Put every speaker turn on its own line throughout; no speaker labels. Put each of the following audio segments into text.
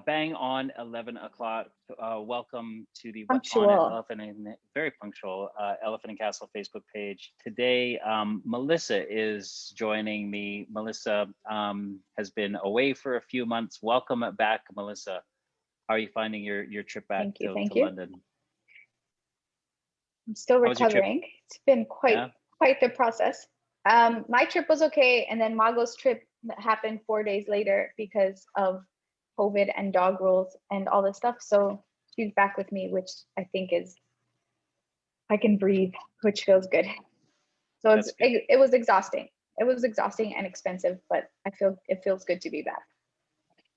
Bang on 11 o'clock. Welcome to the What's on at
Punctual.
Very punctual, Elephant and Castle Facebook page. Today, Melissa is joining me. Melissa has been away for a few months. Welcome back, Melissa. How are you finding your trip back
Thank you.
to
Thank you.
London?
I'm still
How was your trip?
recovering. It's been
Yeah.
quite the process. My trip was okay, and then Mago's trip happened 4 days later because of COVID and dog rules and all this stuff. So she's back with me, which I think is I can breathe, which feels good. So
That's good.
it was exhausting. It was exhausting and expensive, but it feels good to be back.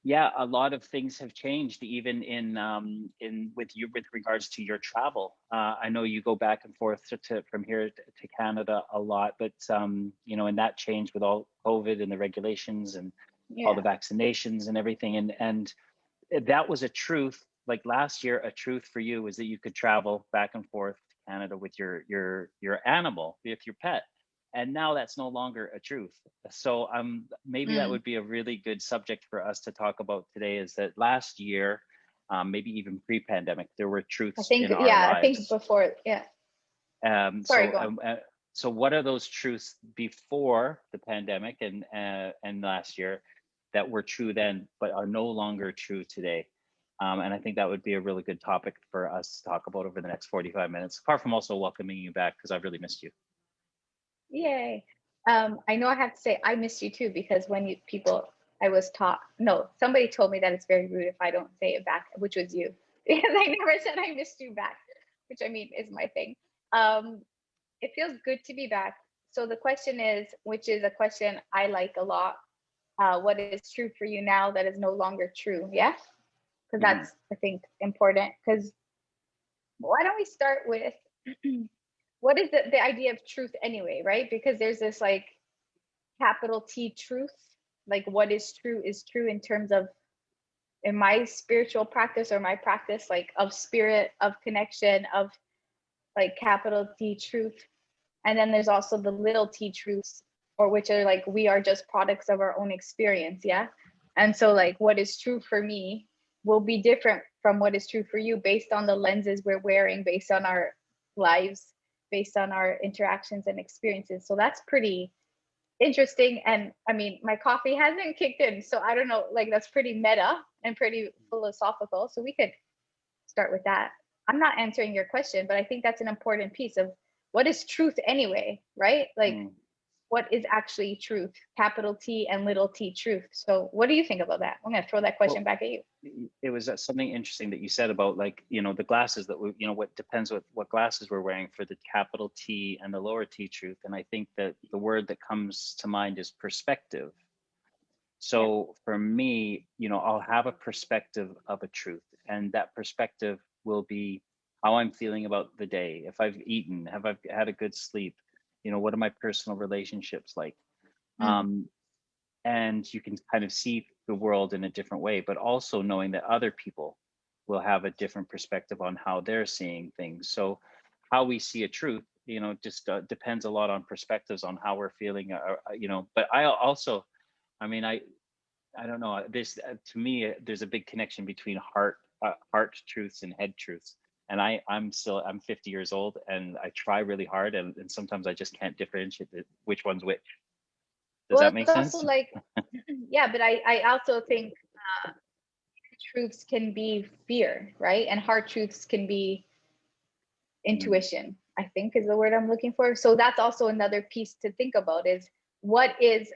Yeah, a lot of things have changed, even with regards to your travel. I know you go back and forth from here to Canada a lot, but and that changed with all COVID and the regulations and all the vaccinations and everything, and that was a truth. Like last year, a truth for you was that you could travel back and forth to Canada with your animal, with your pet. And now that's no longer a truth. So maybe that would be a really good subject for us to talk about today, is that last year, maybe even pre-pandemic, there were truths in our lives.
I think before, Sorry, go on.
So what are those truths before the pandemic and last year that were true then, but are no longer true today? And I think that would be a really good topic for us to talk about over the next 45 minutes, apart from also welcoming you back, because I've really missed you.
Yay. I know I have to say I missed you too, because when somebody told me that it's very rude if I don't say it back, which was you. Because I never said I missed you back, which I mean is my thing. It feels good to be back. So the question is, which is a question I like a lot, what is true for you now that is no longer true? Yeah? Because that's, I think, important. Because why don't we start with what is the idea of truth anyway, right? Because there's this like capital T truth, like what is true in terms of in my spiritual practice or my practice like of spirit, of connection, of like capital T truth. And then there's also the little t truths, or which are like we are just products of our own experience. Yeah. And so like what is true for me will be different from what is true for you based on the lenses we're wearing, based on our lives, based on our interactions and experiences. So that's pretty interesting. And I mean, my coffee hasn't kicked in, so I don't know, like that's pretty meta and pretty philosophical. So we could start with that. I'm not answering your question, but I think that's an important piece of what is truth anyway, right? Like what is actually truth, capital T and little t truth. So what do you think about that? I'm going to throw that question back at you.
It was something interesting that you said about like, the glasses that we, what depends what glasses we're wearing for the capital T and the lower T truth. And I think that the word that comes to mind is perspective. So for me, I'll have a perspective of a truth, and that perspective will be how I'm feeling about the day. If I've eaten, have I had a good sleep? What are my personal relationships like? And you can kind of see the world in a different way, but also knowing that other people will have a different perspective on how they're seeing things. So how we see a truth, just depends a lot on perspectives on how we're feeling, but I also, I don't know, this to me, there's a big connection between heart truths and head truths. And I'm 50 years old, and I try really hard, and sometimes I just can't differentiate which one's which. Does that make sense?
Also like, yeah, but I also think truths can be fear, right? And hard truths can be intuition, I think is the word I'm looking for. So that's also another piece to think about is what is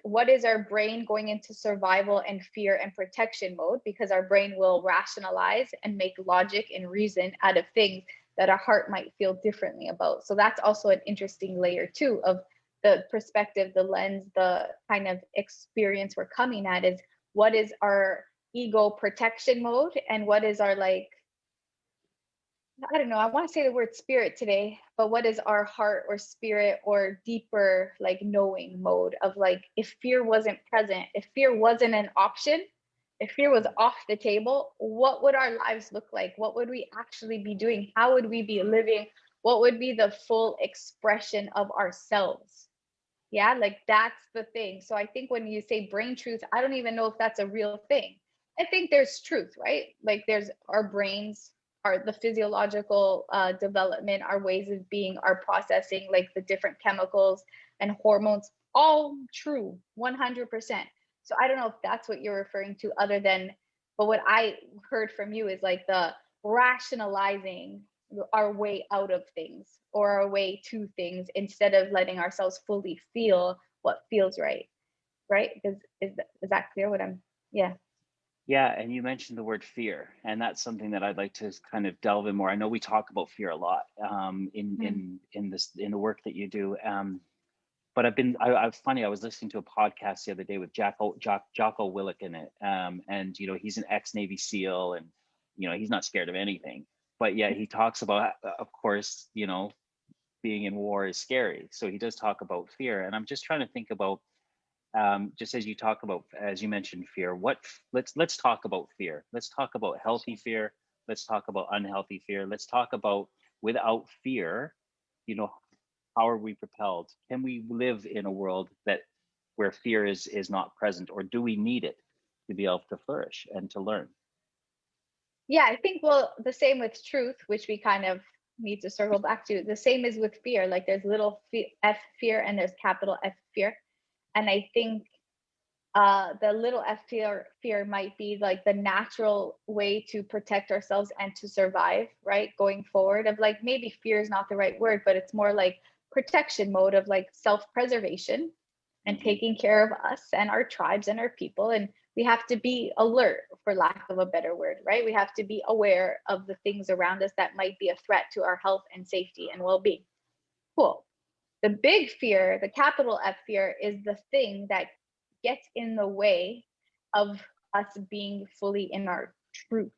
our brain going into survival and fear and protection mode, because our brain will rationalize and make logic and reason out of things that our heart might feel differently about. So that's also an interesting layer too of the perspective, the lens, the kind of experience we're coming at is what is our ego protection mode and what is our like, I don't know, I want to say the word spirit today, but what is our heart or spirit or deeper like knowing mode of like, if fear wasn't present, if fear wasn't an option, if fear was off the table, what would our lives look like? What would we actually be doing? How would we be living? What would be the full expression of ourselves? Yeah, like that's the thing. So I think when you say brain truth, I don't even know if that's a real thing. I think there's truth, right? Like there's our brains, our the physiological development, our ways of being, our processing, like the different chemicals and hormones, all true, 100%. So I don't know if that's what you're referring to, other than, but what I heard from you is like the rationalizing our way out of things or our way to things instead of letting ourselves fully feel what feels right. Right? Is that clear? What I'm, yeah.
Yeah, and you mentioned the word fear, and that's something that I'd like to kind of delve in more. I know we talk about fear a lot
Mm.
in this in the work that you do, but I funny. I was listening to a podcast the other day with Jocko Willick in it, and he's an ex-Navy SEAL, and he's not scared of anything, but yeah, he talks about, of course, being in war is scary. So he does talk about fear, and I'm just trying to think about, just as you talk about, as you mentioned, fear. Let's talk about fear. Let's talk about healthy fear. Let's talk about unhealthy fear. Let's talk about, without fear, you know, how are we propelled? Can we live in a world where fear is not present, or do we need it to be able to flourish and to learn?
Yeah, I think, well, the same with truth, which we kind of need to circle back to. The same is with fear. Like there's little f fear and there's capital F fear. And I think the little f fear might be like the natural way to protect ourselves and to survive, right? Going forward, of like, maybe fear is not the right word, but it's more like protection mode of like self-preservation and
Mm-hmm.
taking care of us and our tribes and our people. And we have to be alert, for lack of a better word, right? We have to be aware of the things around us that might be a threat to our health and safety and well-being. Cool. The big fear, the capital F fear, is the thing that gets in the way of us being fully in our truth.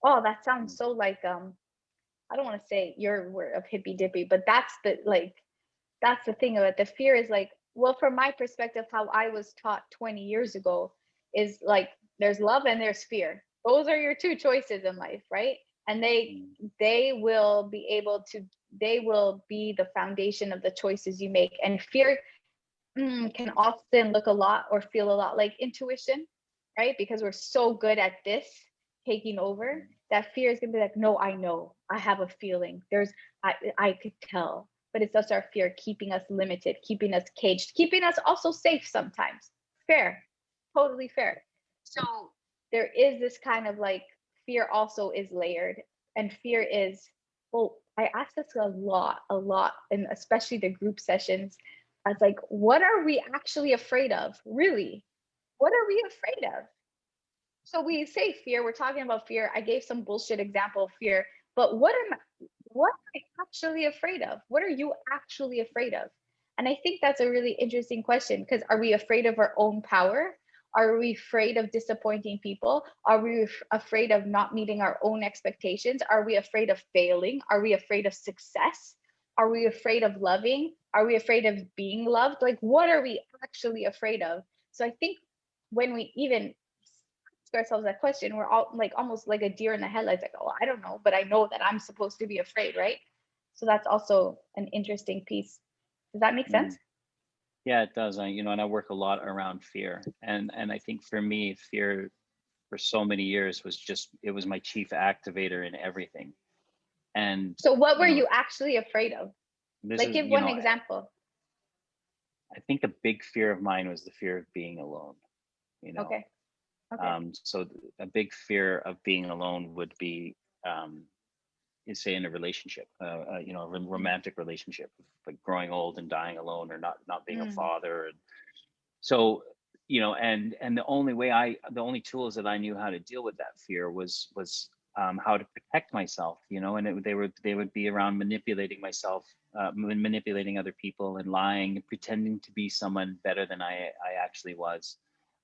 Oh, that sounds so like I don't want to say your word of hippy dippy, but that's the thing of it. The fear is like, well, from my perspective, how I was taught 20 years ago is like there's love and there's fear. Those are your two choices in life, right? And they will be able to, they will be the foundation of the choices you make. And fear can often look a lot or feel a lot like intuition, right? Because we're so good at this taking over, that fear is gonna be like, no, I know, I have a feeling. I could tell, but it's just our fear keeping us limited, keeping us caged, keeping us also safe sometimes. Fair, totally fair. So there is this kind of like fear also is layered, and fear is, well, I ask this a lot, and especially the group sessions. I was like, what are we actually afraid of? Really? What are we afraid of? So we say fear, we're talking about fear. I gave some bullshit example of fear, but what am I actually afraid of? What are you actually afraid of? And I think that's a really interesting question, because are we afraid of our own power? Are we afraid of disappointing people? Are we afraid of not meeting our own expectations? Are we afraid of failing? Are we afraid of success? Are we afraid of loving? Are we afraid of being loved? Like, what are we actually afraid of? So I think when we even ask ourselves that question, we're all like almost like a deer in the headlights, like, oh, I don't know, but I know that I'm supposed to be afraid, right? So that's also an interesting piece. Does that make
Mm-hmm.
sense?
Yeah, it does. And I work a lot around fear, and I think for me, fear for so many years it was my chief activator in everything. And
So what were
you know,
you actually afraid of?
this
Like,
is
give one example.
I think a big fear of mine was the fear of being alone. You know,
Okay. Okay.
so a big fear of being alone would be, is say in a relationship, a
Mm,
romantic relationship, like growing old and dying alone, or not being a
mm,
father. And so, and the only tools that I knew how to deal with that fear was how to protect myself, and they would be around manipulating myself, manipulating other people, and lying and pretending to be someone better than I actually was.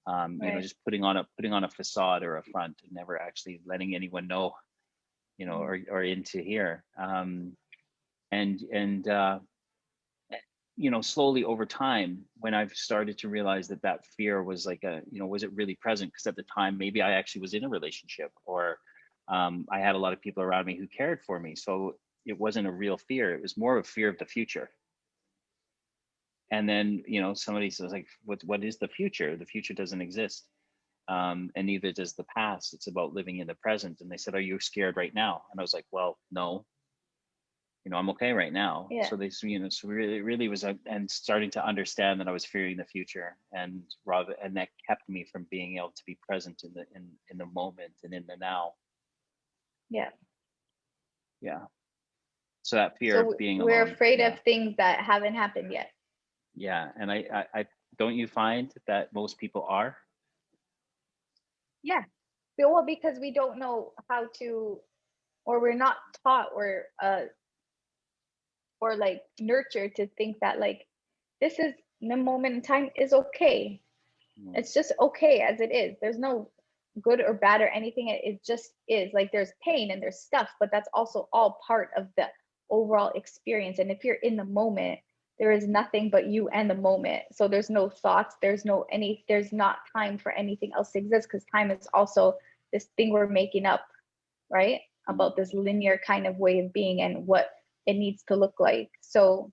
right.
Just putting on a facade or a front, and never actually letting anyone know,
Mm,
or into here. And slowly over time, when I've started to realize that fear was like was it really present? Because at the time, maybe I actually was in a relationship, or I had a lot of people around me who cared for me. So it wasn't a real fear. It was more of fear of the future. And then, somebody says like, what is the future? The future doesn't exist. And neither does the past. It's about living in the present. And they said, are you scared right now? And I was like, well, no, I'm okay right now.
Yeah.
So they, so really, really was, and starting to understand that I was fearing the future, and that kept me from being able to be present in the moment and in the now.
Yeah.
Yeah. So that fear
So
of being
we're
alone.
afraid
Yeah.
of things that haven't happened yet.
Yeah. And I don't you find that most people are?
Yeah. Well, because we don't know how to, or we're not taught or like nurtured to think that like this is the moment in time is okay.
Mm.
It's just okay as it is. There's no good or bad or anything. It just is. Like there's pain and there's stuff, but that's also all part of the overall experience. And if you're in the moment, there is nothing but you and the moment. So there's no thoughts, there's not time for anything else to exist, because time is also this thing we're making up, right?
Mm.
About this linear kind of way of being and what it needs to look like. So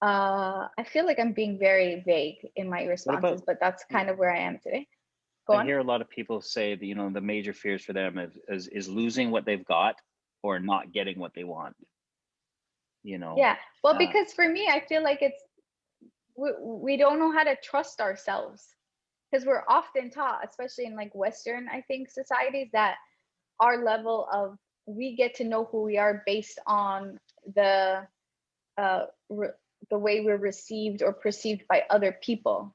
I feel like I'm being very vague in my
What
responses,
about,
but that's kind of where I am today. Go
I
on.
hear a lot of people say that, the major fears for them is losing what they've got or not getting what they want, you know.
Yeah. Well,
Uh,
because for me, I feel like we don't know how to trust ourselves, because we're often taught, especially in like Western, I think, societies, that our level of we get to know who we are based on the uh, the way we're received or perceived by other people.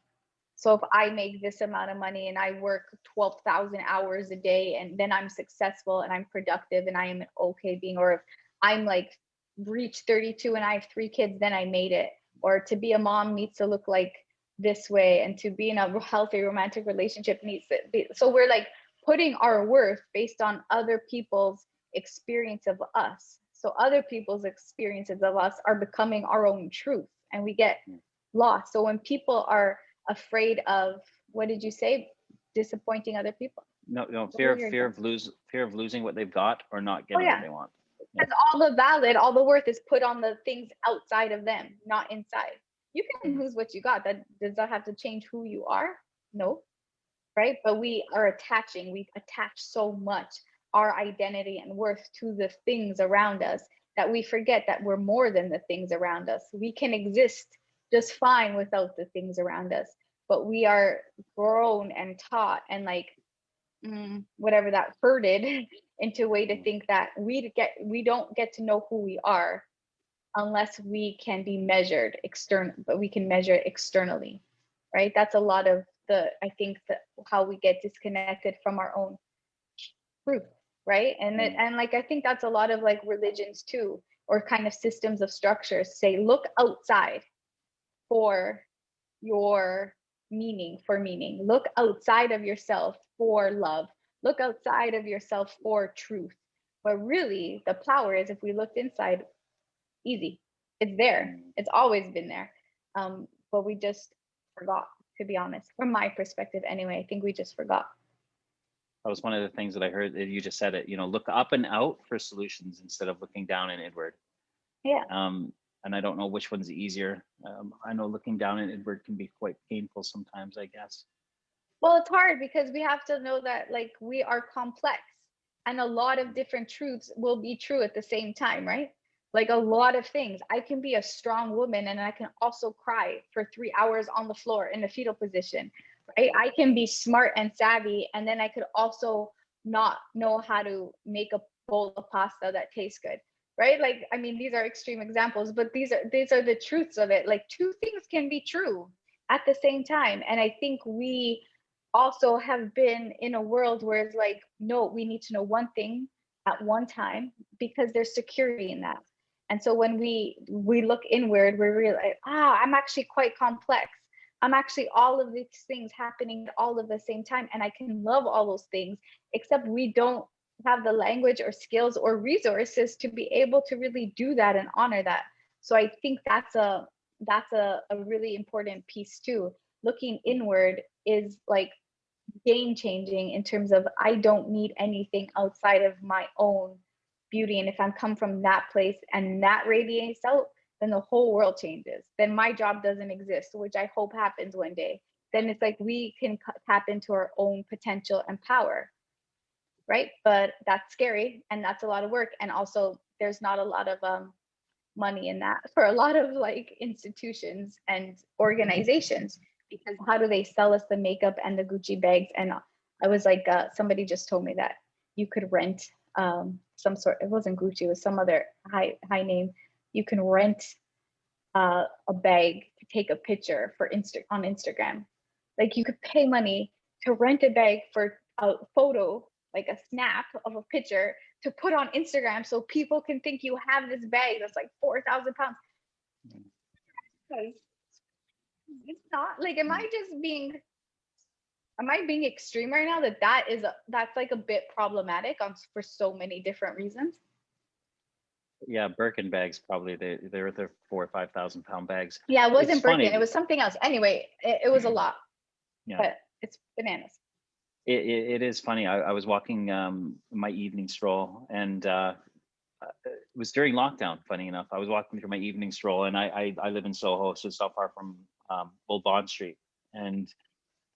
So if I make this amount of money and I work 12,000 hours a day and then I'm successful and I'm productive and I am an okay being, or if I'm like reach 32 and I have 3 kids, then I made it. Or to be a mom needs to look like this way, and to be in a healthy romantic relationship needs to be. So we're like putting our worth based on other people's experience of us. So other people's experiences of us are becoming our own truth, and we get lost. So when people are afraid of, what did you say, disappointing other people?
no, no,
What was your example?
fear of losing what they've got or not
Oh
getting what
yeah,
they want. Yeah.
because all the worth is put on the things outside of them, not inside. You can lose what you got. That does that have to change who you are? No, right? But we attach so much our identity and worth to the things around us that we forget that we're more than the things around us. We can exist just fine without the things around us, but we are grown and taught and like whatever that herded into a way to
Mm.
think that we don't get to know who we are unless we can be measured external, but we can measure it externally, right? That's a lot of I think that how we get disconnected from our own truth, right?
Mm.
And like I think that's a lot of like religions too, or kind of systems of structures say look outside for your meaning. Look outside of yourself for love. Look outside of yourself for truth. But really, the power is if we looked inside, easy. It's there.
Mm.
It's always been there. But we just forgot, to be honest. From my perspective, anyway, I think we just forgot.
That was one of the things that I heard that you just said it, look up and out for solutions instead of looking down and inward.
Yeah.
And I don't know which one's easier. I know looking down and inward can be quite painful sometimes, I guess.
Well, it's hard because we have to know that like we are complex, and a lot of different truths will be true at the same time, right? Like a lot of things. I can be a strong woman and I can also cry for 3 hours on the floor in a fetal position, right? I can be smart and savvy and then I could also not know how to make a bowl of pasta that tastes good, right? Like, I mean, these are extreme examples, but these are the truths of it. Like two things can be true at the same time. And I think we also have been in a world where it's like, no, we need to know one thing at one time because there's security in that. And so when we look inward, we realize, I'm actually quite complex. I'm actually all of these things happening all at the same time, and I can love all those things, except we don't have the language or skills or resources to be able to really do that and honor that. So I think that's a really important piece too. Looking inward is like game changing in terms of I don't need anything outside of my own beauty. And if I'm come from that place and that radiates out, then the whole world changes. Then my job doesn't exist, which I hope happens one day. then it's like we can tap into our own potential and power, right? But that's scary and that's a lot of work. And also there's not a lot of money in that for a lot of like institutions and organizations, because how do they sell us the makeup and the Gucci bags? And I was like, somebody just told me that you could rent some sort, it wasn't Gucci, it was some other high name. You can rent a bag to take a picture for on Instagram. Like you could pay money to rent a bag for a photo, like a snap of a picture to put on Instagram so people can think you have this bag that's like 4,000 pounds. It's not like, am I being extreme right now? That's like a bit problematic for so many different reasons.
Yeah, Birkin bags probably they're 4,000 or 5,000 pound bags.
Yeah, it wasn't Birkin, it was something else. Anyway, it was a lot. Yeah. But it's bananas.
It is funny. I was walking my evening stroll, and it was during lockdown. Funny enough, I was walking through my evening stroll, and I live in Soho, so it's not far from Old Bond Street, and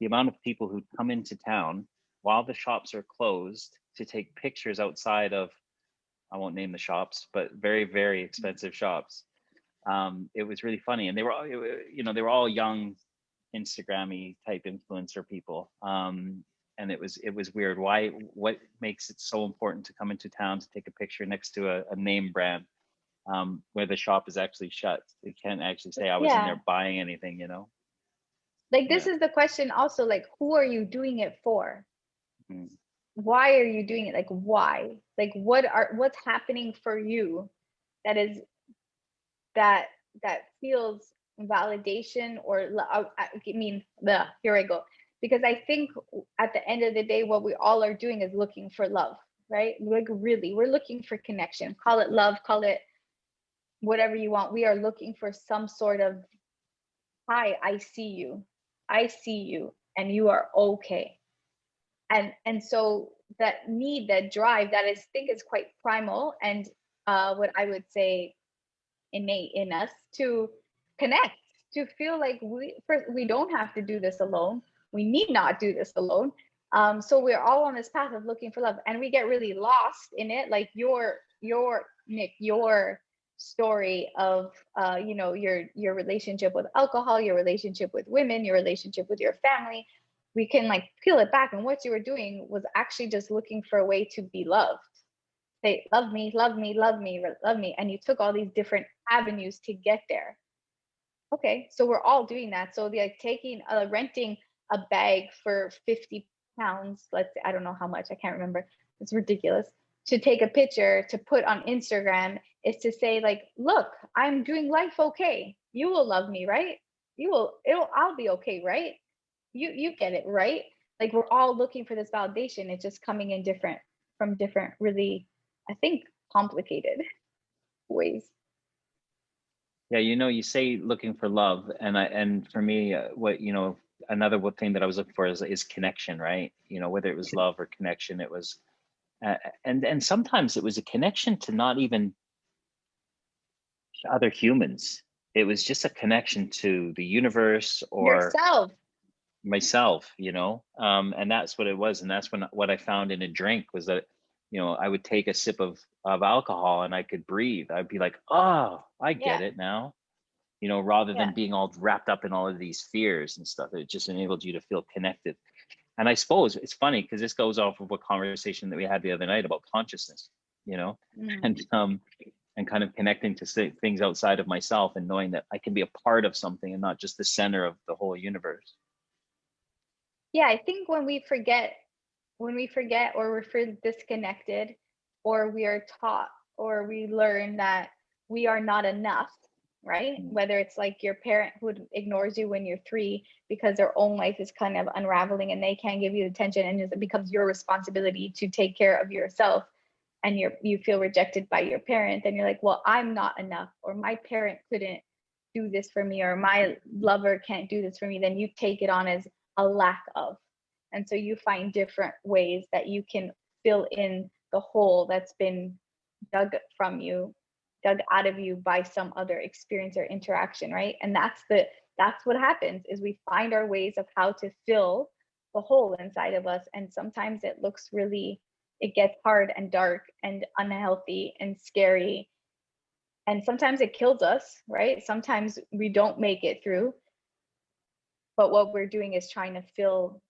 the amount of people who come into town while the shops are closed to take pictures outside of, I won't name the shops, but very, very expensive shops. It was really funny, and they were all young, Instagrammy type influencer people. And it was weird. What makes it so important to come into town to take a picture next to a name brand, where the shop is actually shut? You can't actually say I was in there buying anything,
Like this is the question also, like, who are you doing it for? Mm-hmm. Why are you doing it? Like, why? Like, what's happening for you that feels validation, or here I go. Because I think at the end of the day, what we all are doing is looking for love, right? Like really, we're looking for connection. Call it love, call it whatever you want. We are looking for some sort of, hi, I see you, and you are okay. And so that need, that drive, that I think is quite primal, and what I would say innate in us, to connect, to feel like we don't have to do this alone. We need not do this alone. So we're all on this path of looking for love, and we get really lost in it. Like your Nick, your story of your relationship with alcohol, your relationship with women, your relationship with your family. We can like peel it back, and what you were doing was actually just looking for a way to be loved. Say, love me, love me, love me, love me. And you took all these different avenues to get there. Okay, so we're all doing that. So like renting a bag for 50 pounds, let's say, I don't know how much, I can't remember. It's ridiculous. To take a picture to put on Instagram is to say like, look, I'm doing life okay. You will love me, right? I'll be okay, right? You get it, right? Like we're all looking for this validation. It's just coming in from different, really, I think, complicated ways.
Yeah, you say looking for love, and for me, another thing that I was looking for is connection, right? Whether it was love or connection, it was, and sometimes it was a connection to not even other humans. It was just a connection to the universe or
yourself.
Myself, and that's what it was. And that's what I found in a drink was that, I would take a sip of alcohol and I could breathe. I'd be like, oh, I get it now, rather than being all wrapped up in all of these fears and stuff. It just enabled you to feel connected. And I suppose it's funny because this goes off of what conversation that we had the other night about consciousness, and kind of connecting to things outside of myself and knowing that I can be a part of something and not just the center of the whole universe.
Yeah, I think when we forget or we're feel disconnected, or we are taught or we learn that we are not enough, right? Whether it's like your parent who ignores you when you're 3 because their own life is kind of unraveling and they can't give you attention, and it becomes your responsibility to take care of yourself, and you feel rejected by your parent, and you're like, well, I'm not enough, or my parent couldn't do this for me, or my lover can't do this for me. Then you take it on as a lack of. And so you find different ways that you can fill in the hole that's been dug out of you by some other experience or interaction, right? And that's that's what happens, is we find our ways of how to fill the hole inside of us. And sometimes it looks really, it gets hard and dark and unhealthy and scary. And sometimes it kills us, right? Sometimes we don't make it through. But what we're doing is trying to feel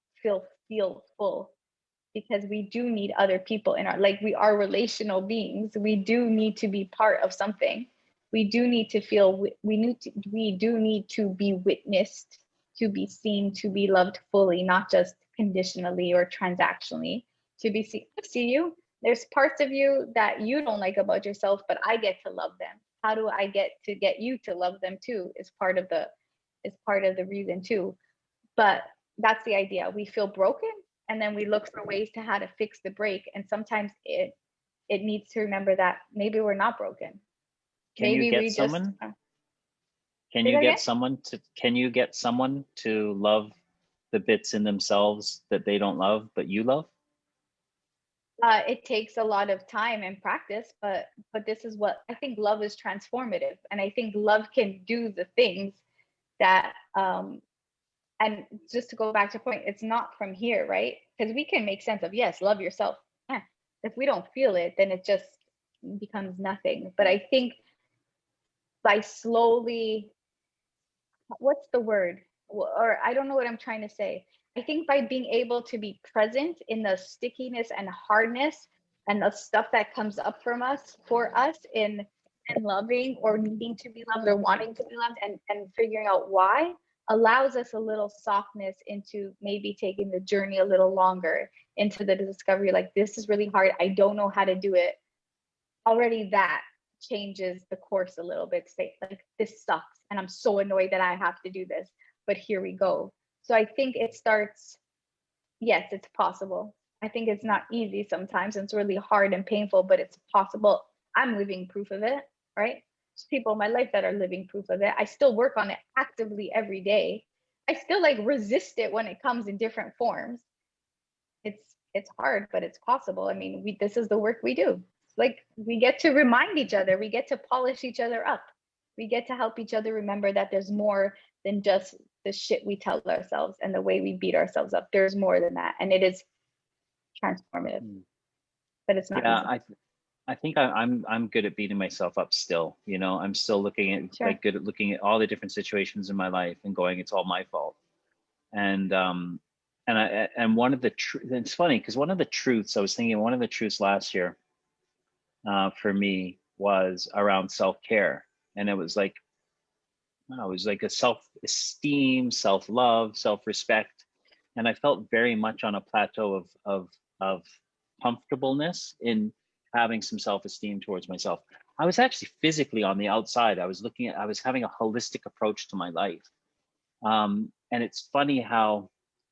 full, because we do need other people in our, like, we are relational beings. We do need to be part of something. We do need to feel, we do need to be witnessed, to be seen, to be loved fully, not just conditionally or transactionally. To be seen. I see you. There's parts of you that you don't like about yourself, but I get to love them. How do I get you to love them too? Is part of the reason too. But that's the idea. We feel broken, and then we look for ways to how to fix the break. And sometimes it needs to remember that maybe we're not broken.
Can you
Maybe
get
we just
someone?
Say that again?
Can you get someone to love the bits in themselves that they don't love, but you love?
It takes a lot of time and practice, but this is what I think, love is transformative, and I think love can do the things that and just to go back to point, it's not from here, right? Because we can make sense of, yes, love yourself. If we don't feel it, then it just becomes nothing. But I think by slowly, what's the word? Or I don't know what I'm trying to say. I think by being able to be present in the stickiness and hardness and the stuff that comes up from us for us in loving or needing to be loved or wanting to be loved, and figuring out why, allows us a little softness into maybe taking the journey a little longer, into the discovery, like, this is really hard, I don't know how to do it. Already that changes the course a little bit. Say, like, this sucks and I'm so annoyed that I have to do this, but here we go. So I think it starts, yes, it's possible. I think it's not easy sometimes, and it's really hard and painful, but it's possible. I'm living proof of it, right? There's people in my life that are living proof of it. I still work on it actively every day. I still like resist it when it comes in different forms. It's hard, but it's possible. I mean, this is the work we do. Like, we get to remind each other, we get to polish each other up, we get to help each other remember that there's more than just the shit we tell ourselves and the way we beat ourselves up. There's more than that, and it is transformative, but it's not
Yeah,
easy.
I think I'm good at beating myself up still. You know, I'm still looking at
Sure.
like good at looking at all the different situations in my life and going, it's all my fault. And one of the it's funny because one of the truths I was thinking, one of the truths last year for me was around self-care, and it was like, wow, it was like a self-esteem, self-love, self-respect, and I felt very much on a plateau of comfortableness in having some self-esteem towards myself. I was actually physically on the outside. I was having a holistic approach to my life. And it's funny how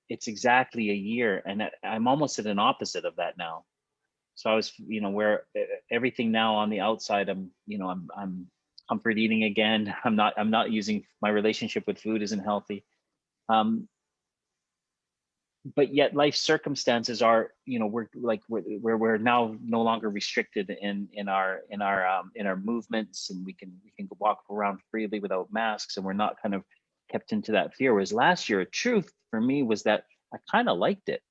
it's exactly a year, and I'm almost at an opposite of that now. So I was, you know, where everything now on the outside, I'm comfort eating again. I'm not using, my relationship with food isn't healthy. Um, but yet life circumstances are, you know, we're now no longer restricted in our movements, and we can walk around freely without masks, and we're not kind of kept into that fear. Whereas last year, a truth for me was that I kind of liked it.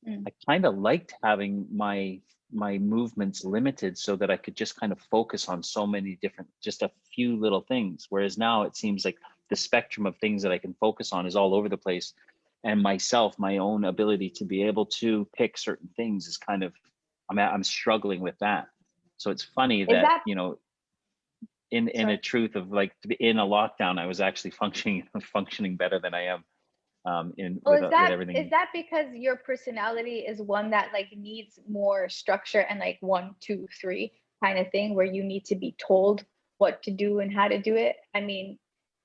Mm.
I kind of liked having my movements limited so that I could just kind of focus on so many different, just a few little things. Whereas now it seems like the spectrum of things that I can focus on is all over the place. And my own ability to be able to pick certain things is kind of, I'm struggling with that. So it's funny
Is
that,
that,
you know, in a
sorry?
truth of like in a lockdown, I was actually functioning better than I am in
Well,
with
is
everything.
that because your personality is one that like needs more structure and like 1, 2, 3 kind of thing, where you need to be told what to do and how to do it? I mean,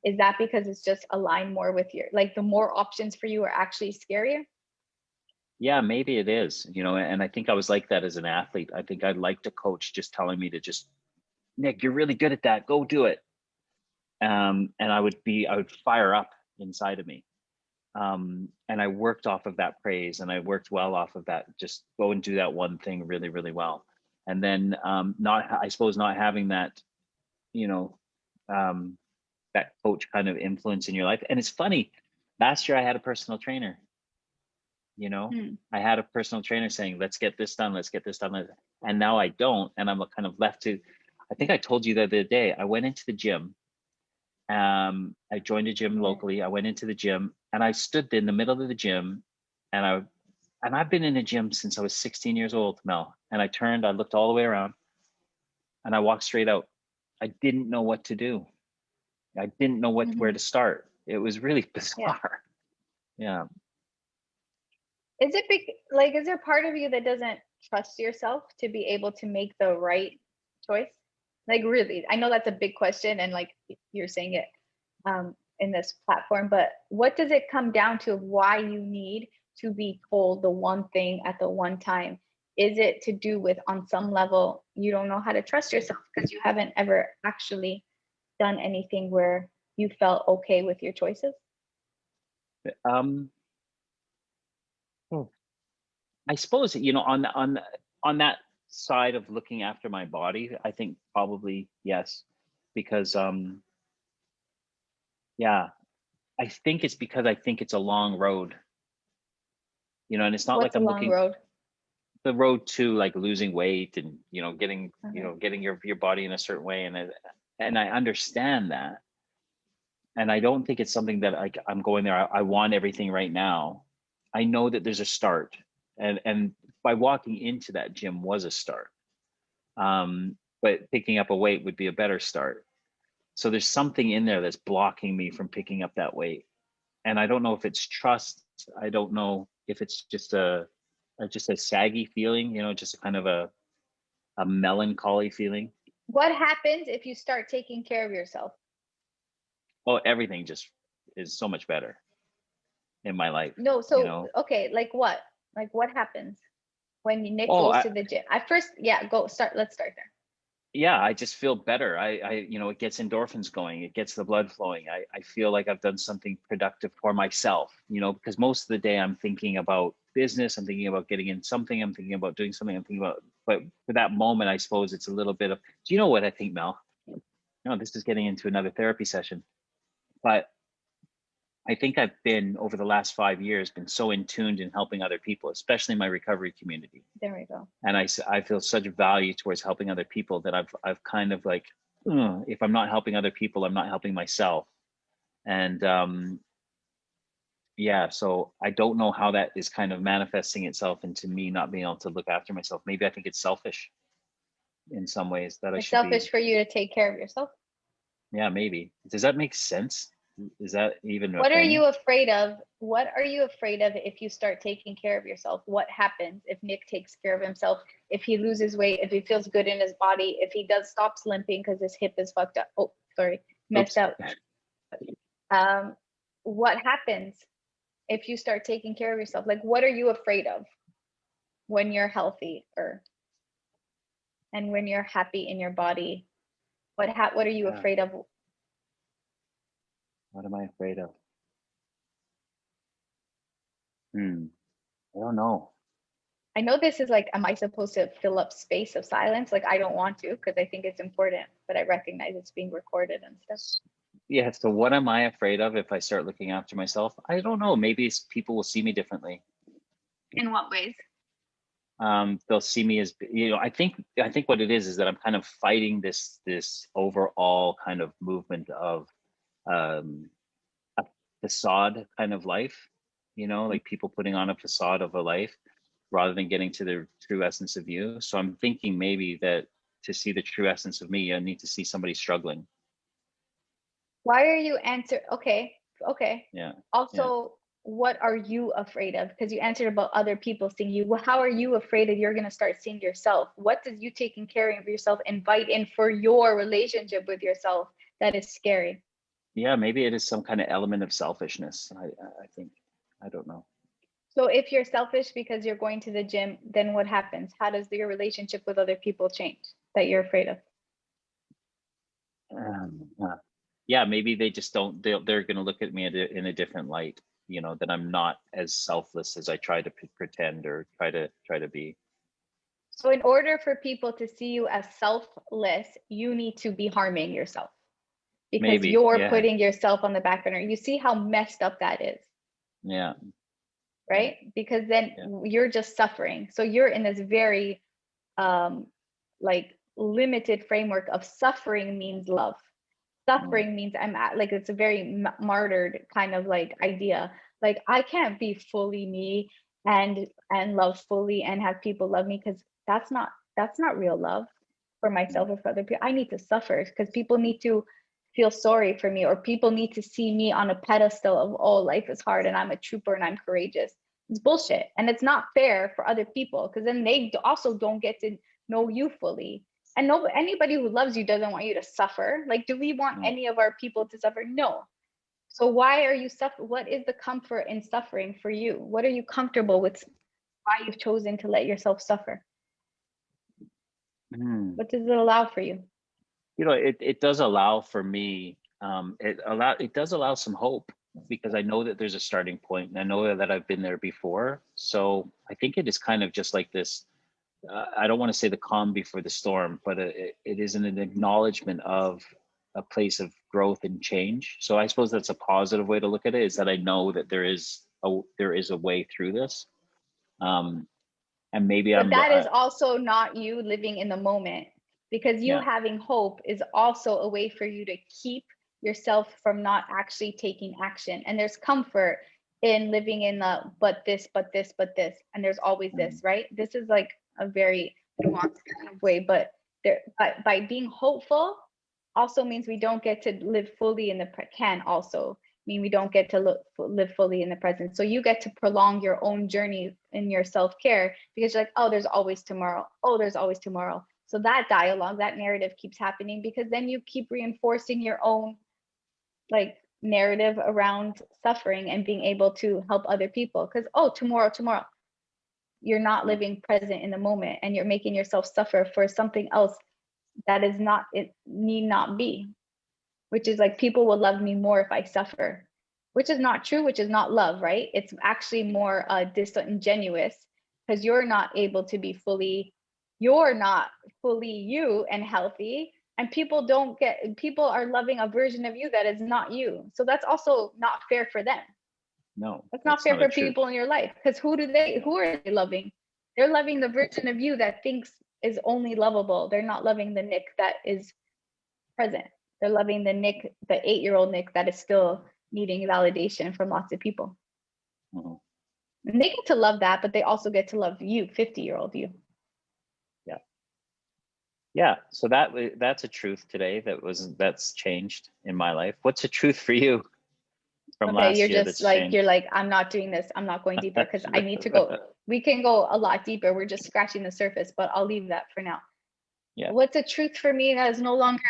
is that because it's just aligned more with your, like, the more options for you are actually scarier?
Yeah, maybe it is, you know, and I think I was like that as an athlete. I think I'd like a coach just telling me to just, Nick, you're really good at that. Go do it. And I would fire up inside of me. And I worked off of that praise, and I worked well off of that. Just go and do that one thing really, really well. And then I suppose not having that, you know, um, that coach kind of influence in your life. And it's funny, last year I had a personal trainer, you know,
Hmm.
I had a personal trainer saying, let's get this done, let's get this done. And now I don't. And I'm kind of left to, I think I told you the other day, I went into the gym. I joined a gym
Yeah.
locally. I went into the gym and I stood in the middle of the gym and I've been in a gym since I was 16 years old, Mel. And I turned, I looked all the way around and I walked straight out. I didn't know what to do. I didn't know where
Hmm.
to start. It was really
Yeah.
bizarre. Yeah.
Is it big, like, is there part of you that doesn't trust yourself to be able to make the right choice? Like, really, I know that's a big question, and like you're saying it in this platform, but what does it come down to of why you need to be told the one thing at the one time? Is it to do with, on some level, you don't know how to trust yourself because you haven't ever actually done anything where you felt okay with your choices?
Um, hmm. I suppose, you know, on that side of looking after my body, I think probably yes, because yeah, I think it's because I think it's a long road, you know, and it's not like
What's a
I'm
long
looking
road?
the road to like losing weight and
Okay.
getting your body in a certain way, and I understand that, and I don't think it's something that I'm going there. I want everything right now. I know that there's a start, and by walking into that gym was a start. But picking up a weight would be a better start. So there's something in there that's blocking me from picking up that weight, and I don't know if it's trust. I don't know if it's just a saggy feeling, you know, just a kind of a melancholy feeling.
What happens if you start taking care of yourself?
Oh, everything just is so much better in my life,
No,
you
so
know.
okay, like what? Like what happens when Nick
Oh,
goes to the gym? At first, yeah, go start. Let's start there.
yeah, I just feel better. You know, it gets endorphins going, it gets the blood flowing. I feel like I've done something productive for myself, you know, because most of the day I'm thinking about business, I'm thinking about getting in something, I'm thinking about doing something, I'm thinking about, but for that moment, I suppose it's a little bit of, do you know what I think, Mel? No, this is getting into another therapy session, but I think I've been over the last 5 years been so in tuned in helping other people, especially my recovery community.
There we go.
And I feel such value towards helping other people that I've kind of like, if I'm not helping other people, I'm not helping myself. And yeah, so I don't know how that is kind of manifesting itself into me not being able to look after myself. Maybe I think it's selfish in some ways that I
It's
should be.
selfish for you to take care of yourself.
Yeah, maybe. Does that make sense? Is that even a
What are
thing?
you afraid of? What are you afraid of if you start taking care of yourself? What happens if Nick takes care of himself? If he loses weight, if he feels good in his body, if he does stops limping because his hip is fucked up. Oh, sorry, messed
Oops.
up. Um, what happens if you start taking care of yourself? Like, what are you afraid of when you're healthy or and when you're happy in your body? What are you
Yeah.
afraid of?
What am I afraid of? Hmm. I don't know.
I know this is like, am I supposed to fill up space of silence? Like, I don't want to because I think it's important, but I recognize it's being recorded and stuff.
Yeah. So what am I afraid of if I start looking after myself? I don't know. Maybe people will see me differently.
In what ways?
They'll see me as, you know, I think what it is that I'm kind of fighting this overall kind of movement of um, a facade kind of life, you know, like people putting on a facade of a life rather than getting to the true essence of you. So I'm thinking maybe that to see the true essence of me, I need to see somebody struggling.
Why are you answer? Okay, okay.
Yeah. Yeah.
Also, what are you afraid of? Because you answered about other people seeing you. Well, how are you afraid that you're gonna start seeing yourself? What does you taking care of yourself invite in for your relationship with yourself that is scary?
Yeah. Maybe it is some kind of element of selfishness. I think, I don't know.
So if you're selfish because you're going to the gym, then what happens? How does your relationship with other people change that you're afraid of?
Uh, yeah, maybe they just don't. They're going to look at me in a different light. You know that I'm not as selfless as I try to pretend or try to be.
So in order for people to see you as selfless, you need to be harming yourself. because
Maybe.
you're
Yeah.
putting yourself on the back burner. You see how messed up that is,
Yeah.
right? Because then
Yeah.
you're just suffering. So you're in this very like limited framework of suffering means love. Suffering means I'm at, like, it's a very martyred kind of like idea. Like I can't be fully me and love fully and have people love me, because that's not real love for myself or for other people. I need to suffer because people need to feel sorry for me, or people need to see me on a pedestal of, oh, life is hard and I'm a trooper and I'm courageous. It's bullshit, and it's not fair for other people, because then they also don't get to know you fully. And no, anybody who loves you doesn't want you to suffer. Like, do we want any of our people to suffer? No. So why are you suffering? What is the comfort in suffering for you? What are you comfortable with? Why you've chosen to let yourself suffer?
Mm.
What does it allow for you?
You know, it does allow for me, it does allow some hope, because I know that there's a starting point and I know that I've been there before. So I think it is kind of just like this, I don't want to say the calm before the storm, but it is an acknowledgement of a place of growth and change. So I suppose that's a positive way to look at it, is that I know that there is a way through this. And maybe
But
I'm,
that is also not you living in the moment, because you
yeah.
having hope is also a way for you to keep yourself from not actually taking action. And there's comfort in living in the but this, but this, but this, and there's always this, right? This is like a very nuanced kind of way, but there, by being hopeful also means we don't get to live fully in the can also mean we don't get to live fully in the present. So you get to prolong your own journey in your self-care, because you're like, oh, there's always tomorrow. Oh, there's always tomorrow. So that dialogue, that narrative keeps happening, because then you keep reinforcing your own like narrative around suffering and being able to help other people. Because, oh, tomorrow, you're not living present in the moment, and you're making yourself suffer for something else that is not, it need not be, which is like, people will love me more if I suffer, which is not true, which is not love, right? It's actually more disingenuous, because you're not able to be fully, you're not fully you and healthy. And people are loving a version of you that is not you. So that's also not fair for them.
No,
That's not
that's
fair
not a
for
truth.
people in your life, because who are they loving? They're loving the version of you that thinks is only lovable. They're not loving the Nick that is present. They're loving the Nick, the 8-year-old Nick that is still needing validation from lots of people.
Mhm.
And they get to love that, but they also get to love you, 50-year-old you.
Yeah. Yeah. So that's a truth today that's changed in my life. What's a truth for you from
Okay,
last
you're
year
just
that's
like, you're
changed?
like, I'm not doing this. I'm not going deeper, because I need to go. We can go a lot deeper. We're just scratching the surface, but I'll leave that for now.
Yeah.
What's a truth for me that is no longer,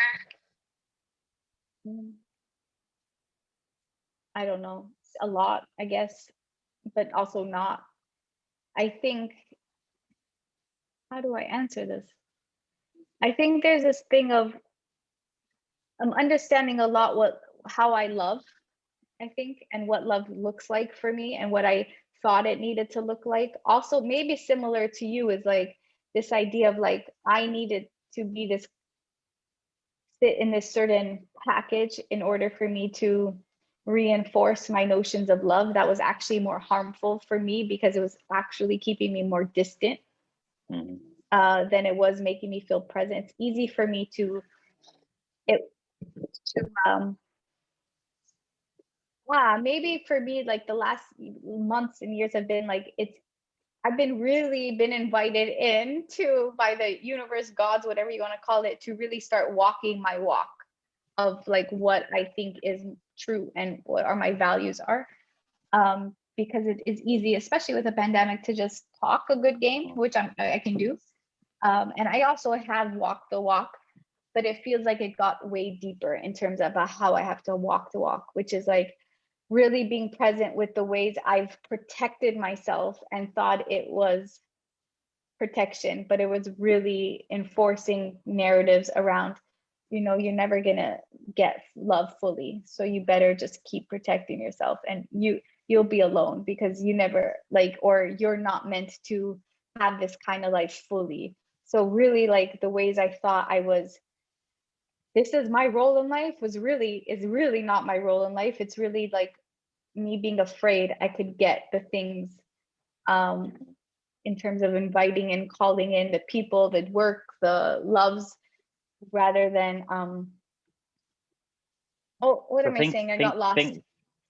I don't know, a lot, I guess, but also not. I think, how do I answer this? I think there's this thing of, I'm understanding a lot how I love, I think, and what love looks like for me and what I thought it needed to look like. Also, maybe similar to you, is like this idea of like, I needed to be this, sit in this certain package in order for me to reinforce my notions of love that was actually more harmful for me, because it was actually keeping me more distant
Mm-hmm.
than it was making me feel present. It's easy for me to it to wow, maybe for me, like the last months and years have been like, I've been really been invited in to, by the universe, gods, whatever you want to call it, to really start walking my walk of like what I think is true and what are my values are. Because it is easy, especially with a pandemic, to just talk a good game, which I can do. And I also have walked the walk, but it feels like it got way deeper in terms of how I have to walk the walk, which is like really being present with the ways I've protected myself and thought it was protection, but it was really enforcing narratives around, you're never gonna get love fully, so you better just keep protecting yourself, and you'll be alone because you never like, or you're not meant to have this kind of life fully. So really, like, the ways I thought I was this is my role in life is really not my role in life. It's really like me being afraid I could get the things, um, in terms of inviting and calling in the people, the work, the loves, rather than oh, what
So
am I saying? I got lost.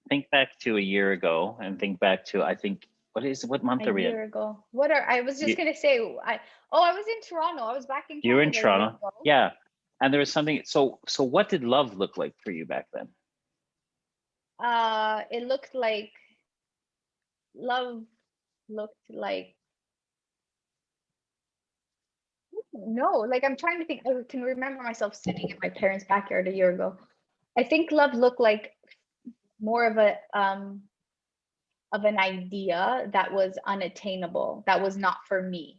think back to a year ago, and think back to, I think, what month
A
are we in?
year ago. What are I was just
You
gonna say I was in Toronto. I was back in
you were in
Canada a year
Toronto,
ago.
yeah. And there was something. So what did love look like for you back then?
It looked like love looked like no, like I'm trying to think. I can remember myself sitting in my parents' backyard a year ago. I think love looked like more of an idea that was unattainable, that was not for me.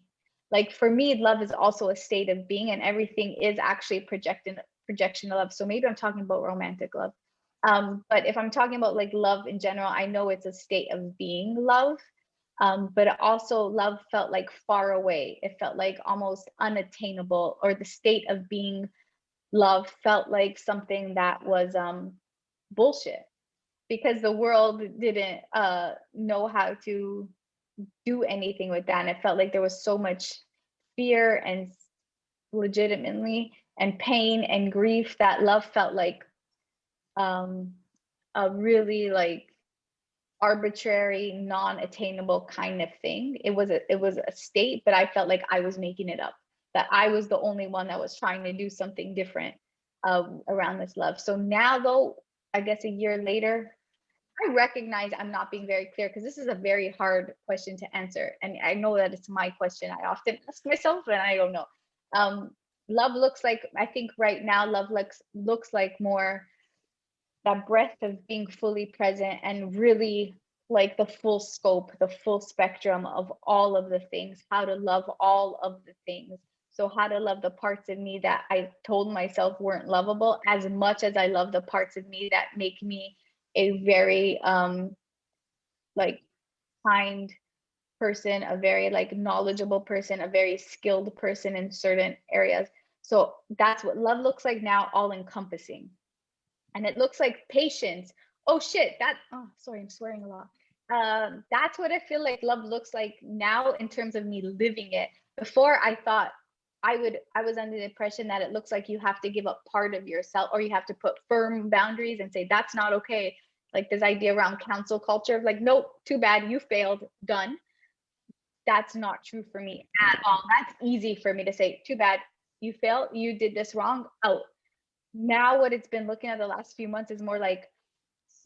Like for me, love is also a state of being, and everything is actually projection of love. So maybe I'm talking about romantic love. But if I'm talking about like love in general, I know it's a state of being love. But it also love felt like far away. It felt like almost unattainable, or the state of being love felt like something that was bullshit, because the world didn't know how to do anything with that. And it felt like there was so much fear and legitimately and pain and grief that love felt like um, a really like arbitrary, non-attainable kind of thing. It was a state, but I felt like I was making it up. That I was the only one that was trying to do something different around this love. So now, though, I guess a year later, I recognize I'm not being very clear, because this is a very hard question to answer. And I know that it's my question I often ask myself, and I don't know. Um, love looks like, I think right now, love looks like more that breadth of being fully present, and really like the full scope, the full spectrum of all of the things, how to love all of the things. So, how to love the parts of me that I told myself weren't lovable, as much as I love the parts of me that make me a very like kind person, a very like knowledgeable person, a very skilled person in certain areas. So that's what love looks like now, all encompassing. And it looks like patience. Oh shit, oh sorry, I'm swearing a lot. That's what I feel like love looks like now, in terms of me living it. Before, I thought I was under the impression that it looks like you have to give up part of yourself, or you have to put firm boundaries and say that's not okay. Like this idea around council culture of like, nope, too bad, you failed, done. That's not true for me at all. That's easy for me to say, too bad, you failed, you did this wrong, out. Now what it's been looking at the last few months is more like,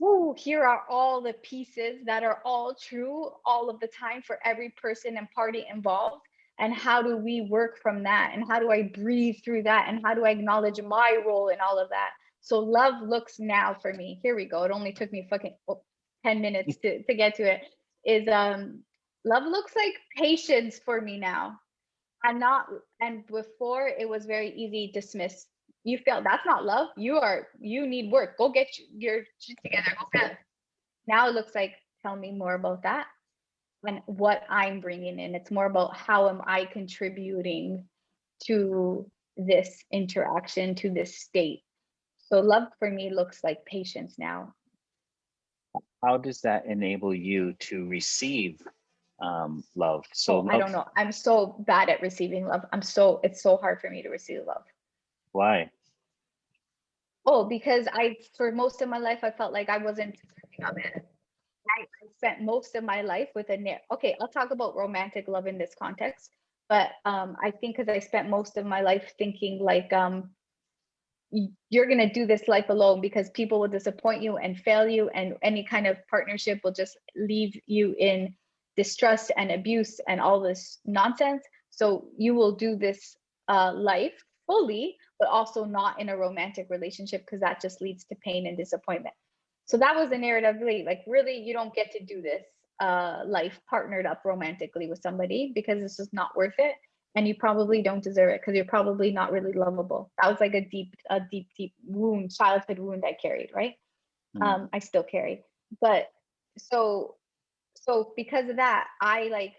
whoo, here are all the pieces that are all true all of the time for every person and party involved. And how do we work from that? And how do I breathe through that? And how do I acknowledge my role in all of that? So love looks now for me. Here we go. It only took me fucking 10 minutes to get to it. Is love looks like patience for me now. And not, and before it was very easy dismiss. You feel that's not love. You need work. Go get your shit together. Go fast. Now it looks like, tell me more about that and what I'm bringing in. It's more about how am I contributing to this interaction, to this state. So love for me looks like patience now.
How does that enable you to receive love? So
Oh, I
love,
don't know. I'm so bad at receiving love. It's so hard for me to receive love.
why?
Oh, because for most of my life, I felt like I wasn't deserving of it. I spent most of my life with okay, I'll talk about romantic love in this context, but I think because I spent most of my life thinking like you're gonna do this life alone, because people will disappoint you and fail you, and any kind of partnership will just leave you in distrust and abuse and all this nonsense. So you will do this life fully, but also not in a romantic relationship, because that just leads to pain and disappointment. So that was the narrative, really, like really you don't get to do this life partnered up romantically with somebody, because it's just not worth it, and you probably don't deserve it, because you're probably not really lovable. That was like a deep wound, childhood wound I carried, right?
Mm.
I still carry. But so because of that, I like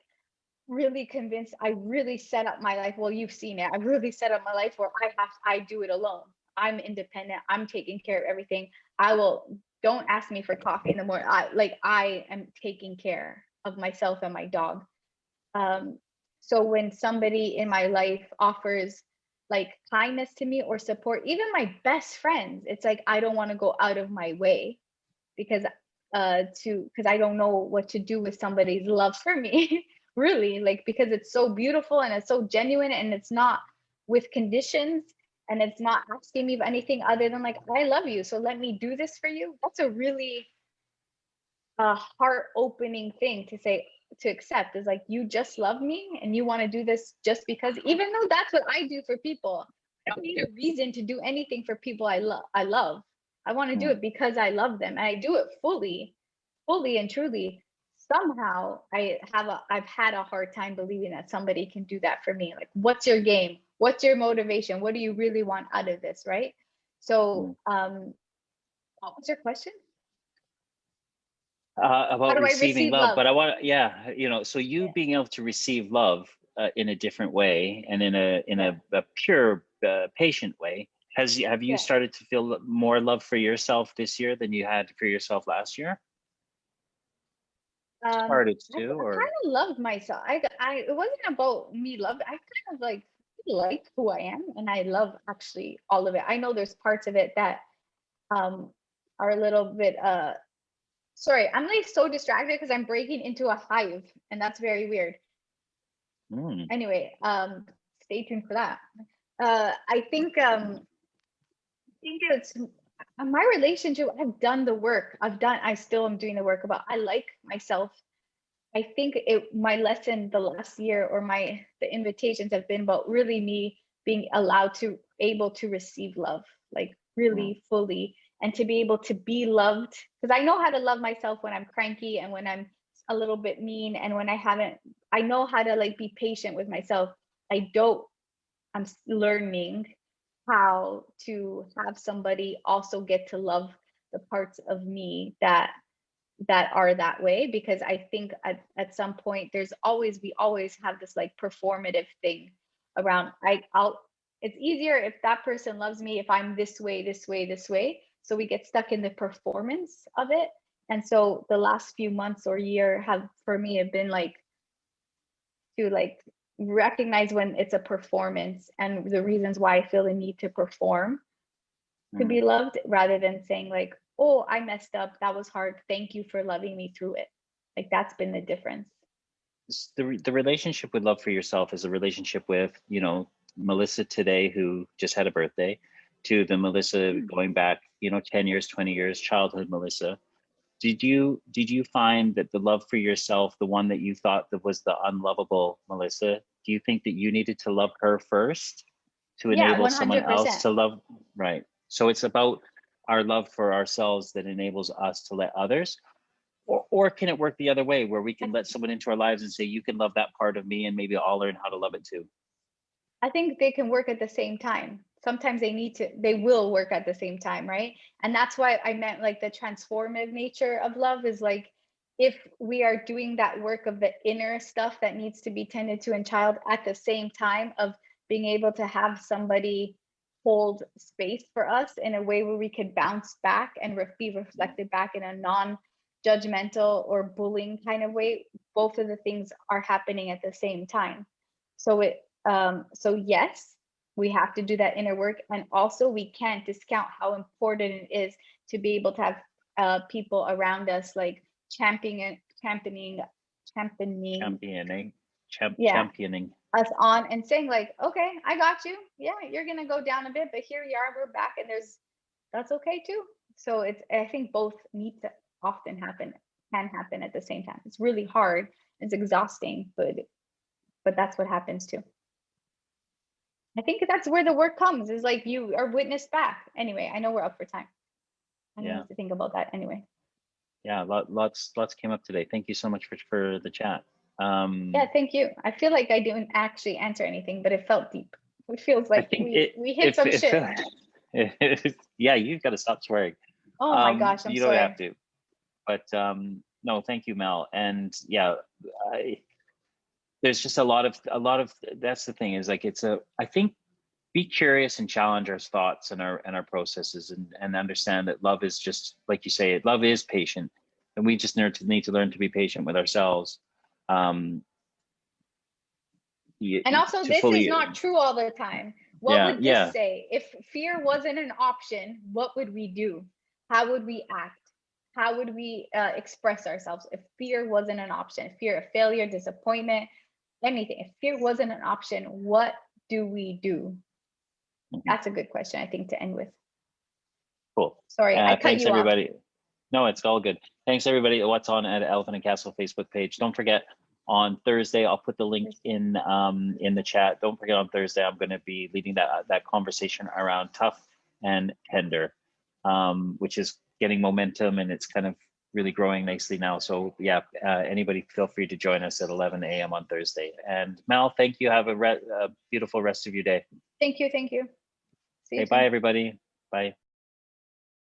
really convinced, I really set up my life. Well, you've seen it. I really set up my life where I do it alone. I'm independent. I'm taking care of everything. Don't ask me for coffee in the morning. I am taking care of myself and my dog. So when somebody in my life offers like kindness to me or support, even my best friends, it's like I don't want to go out of my way because because I don't know what to do with somebody's love for me. Really, like, because it's so beautiful and it's so genuine and it's not with conditions and it's not asking me of anything other than like, I love you, so let me do this for you. That's a really heart opening thing to say, to accept, is like, you just love me and you want to do this just because, even though that's what I do for people. I don't need a reason to do anything for people I love. I want to do it because I love them, and I do it fully and truly. Somehow I've had a hard time believing that somebody can do that for me. Like, what's your game? What's your motivation? What do you really want out of this, right? So what was your question? How
About
do I
receiving
receive
love.
love?
But I want, yeah, so you
Yeah.
being able to receive love in a different way and in
Yeah.
a pure, patient way. Have you
Yeah.
started to feel more love for yourself this year than you had for yourself last year? Started
I
to,
kind
or
of loved myself. It wasn't about me love. I kind of like who I am, and I love actually all of it. I know there's parts of it that um are a little bit sorry, I'm like so distracted because I'm breaking into a hive, and that's very weird.
mm,
Anyway, stay tuned for that. I think it's my relationship. I've done the work. I still am doing the work about, I like myself. I think my lesson the last year, or the invitations have been about really me being allowed to able to receive love, like
mm,
really fully, and to be able to be loved, because I know how to love myself when I'm cranky and when I'm a little bit mean and when I haven't. I know how to like be patient with myself. I don't. I'm learning how to have somebody also get to love the parts of me that are that way, because I think at some point we always have this like performative thing around. I'll It's easier if that person loves me if I'm this way, this way, this way. So we get stuck in the performance of it. And so the last few months or year have for me have been like to like recognize when it's a performance and the reasons why I feel the need to perform to
mm.
be loved, rather than saying like, oh, I messed up, that was hard, thank you for loving me through it. Like, that's been the difference.
The relationship with love for yourself is a relationship with, Melissa today, who just had a birthday, to the Melissa going back, 10 years, 20 years, childhood Melissa. Did you find that the love for yourself, the one that you thought that was the unlovable Melissa, do you think that you needed to love her first to
Yeah,
enable someone else
100%.
to love? Right. So it's about our love for ourselves that enables us to let others. Or can it work the other way, where we can let someone into our lives and say, you can love that part of me and maybe I'll learn how to love it too?
I think they can work at the same time. Sometimes they will work at the same time, right? And that's why I meant like the transformative nature of love is like, if we are doing that work of the inner stuff that needs to be tended to in child at the same time of being able to have somebody hold space for us in a way where we could bounce back and be reflected back in a non-judgmental or bullying kind of way, both of the things are happening at the same time. So so yes, we have to do that inner work, and also we can't discount how important it is to be able to have people around us like championing, championing,
Championing,
yeah,
championing.
us on and saying like, okay, I got you. Yeah, you're gonna go down a bit, but here we are, we're back, and that's okay too. So I think both need to often happen, can happen at the same time. It's really hard. It's exhausting, but that's what happens too. I think that's where the work comes, is like you are witnessed back. Anyway, I know we're up for time. I
Yeah.
need to think about that anyway.
Yeah. Lots came up today. Thank you so much for the chat.
Yeah, thank you. I feel like I didn't actually answer anything, but it felt deep. It feels
I
like
think
we hit some
if
shit.
yeah, you've got to stop swearing.
Oh my gosh, I'm
You don't have
sorry.
to, but no, thank you, Mel. And yeah, I, there's just a lot of that's the thing, is like, I think be curious and challenge our thoughts and our processes, and understand that love is just like you say, love is patient, and we just need to learn to be patient with ourselves.
And also,
To
this is
fully,
not true all the time. What
yeah,
would this
yeah.
say? If fear wasn't an option, what would we do? How would we act? How would we express ourselves if fear wasn't an option? Fear of failure, disappointment, anything. If fear wasn't an option, what do we do? That's a good question, I think, to end with.
Cool.
Sorry, I cut
Thanks
you off.
everybody. No, it's all good. Thanks everybody. What's on at Elephant and Castle Facebook page. Don't forget, on Thursday, I'll put the link in the chat. Don't forget, on Thursday, I'm going to be leading that conversation around tough and tender, which is getting momentum, and it's kind of really growing nicely now. So yeah, anybody feel free to join us at 11 a.m. on Thursday. And Mel, thank you. Have a beautiful rest of your day.
Thank you. Thank you. See you
Okay,
soon.
bye everybody. Bye.